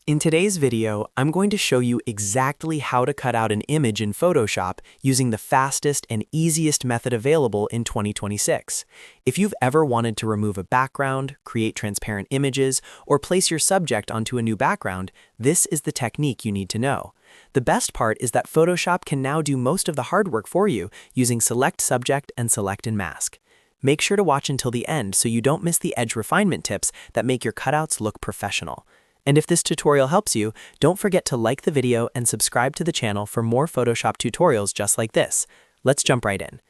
In today's video, I'm going to show you exactly how to cut out an image in Photoshop using the fastest and easiest method available in 2026. If you've ever wanted to remove a background, create transparent images, or place your subject onto a new background, this is the technique you need to know. The best part is that Photoshop can now do most of the hard work for you using Select Subject and Select and Mask. Make sure to watch until the end so you don't miss the edge refinement tips that make your cutouts look professional. And if this tutorial helps you, don't forget to like the video and subscribe to the channel for more Photoshop tutorials just like this. Let's jump right in.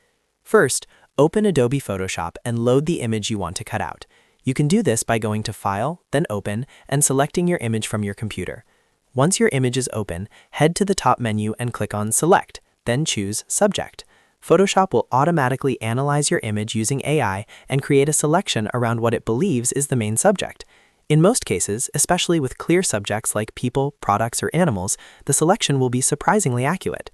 First, open Adobe Photoshop and load the image you want to cut out. You can do this by going to File, then Open, and selecting your image from your computer. Once your image is open, head to the top menu and click on Select, then choose Subject. Photoshop will automatically analyze your image using AI and create a selection around what it believes is the main subject. In most cases, especially with clear subjects like people, products, or animals, the selection will be surprisingly accurate.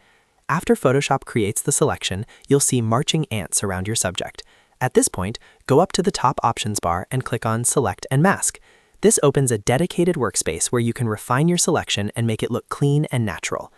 After Photoshop creates the selection, you'll see marching ants around your subject. At this point, go up to the top options bar and click on Select and Mask. This opens a dedicated workspace where you can refine your selection and make it look clean and natural.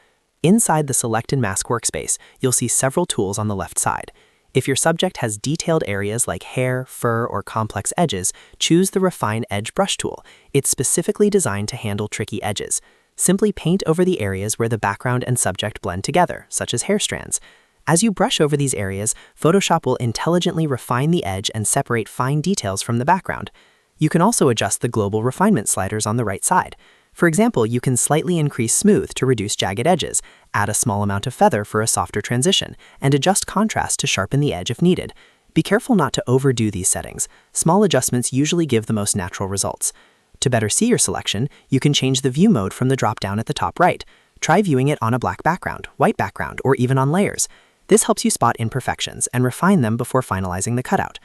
Inside the Select and Mask workspace, you'll see several tools on the left side. If your subject has detailed areas like hair, fur, or complex edges, choose the Refine Edge brush tool. It's specifically designed to handle tricky edges. Simply paint over the areas where the background and subject blend together, such as hair strands. As you brush over these areas, Photoshop will intelligently refine the edge and separate fine details from the background. You can also adjust the global refinement sliders on the right side. For example, you can slightly increase smooth to reduce jagged edges, add a small amount of feather for a softer transition, and adjust contrast to sharpen the edge if needed. Be careful not to overdo these settings. Small adjustments usually give the most natural results. To better see your selection, you can change the view mode from the drop-down at the top right. Try viewing it on a black background, white background, or even on layers. This helps you spot imperfections and refine them before finalizing the cutout.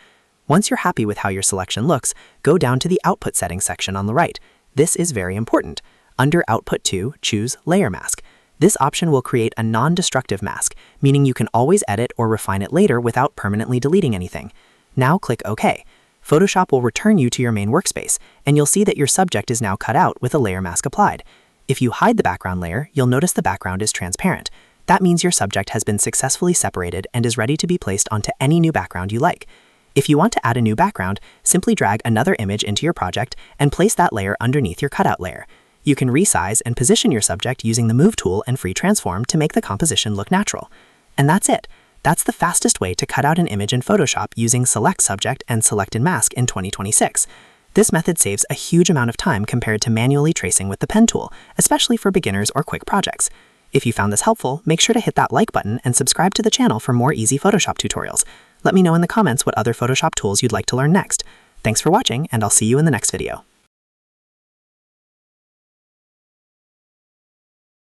Once you're happy with how your selection looks, go down to the Output Settings section on the right. This is very important. Under Output 2, choose Layer Mask. This option will create a non-destructive mask, meaning you can always edit or refine it later without permanently deleting anything. Now click OK. Photoshop will return you to your main workspace, and you'll see that your subject is now cut out with a layer mask applied. If you hide the background layer, you'll notice the background is transparent. That means your subject has been successfully separated and is ready to be placed onto any new background you like. If you want to add a new background, simply drag another image into your project and place that layer underneath your cutout layer. You can resize and position your subject using the Move tool and Free Transform to make the composition look natural. And that's it. That's the fastest way to cut out an image in Photoshop using Select Subject and Select and Mask in 2026. This method saves a huge amount of time compared to manually tracing with the pen tool, especially for beginners or quick projects. If you found this helpful, make sure to hit that like button and subscribe to the channel for more easy Photoshop tutorials. Let me know in the comments what other Photoshop tools you'd like to learn next. Thanks for watching, and I'll see you in the next video.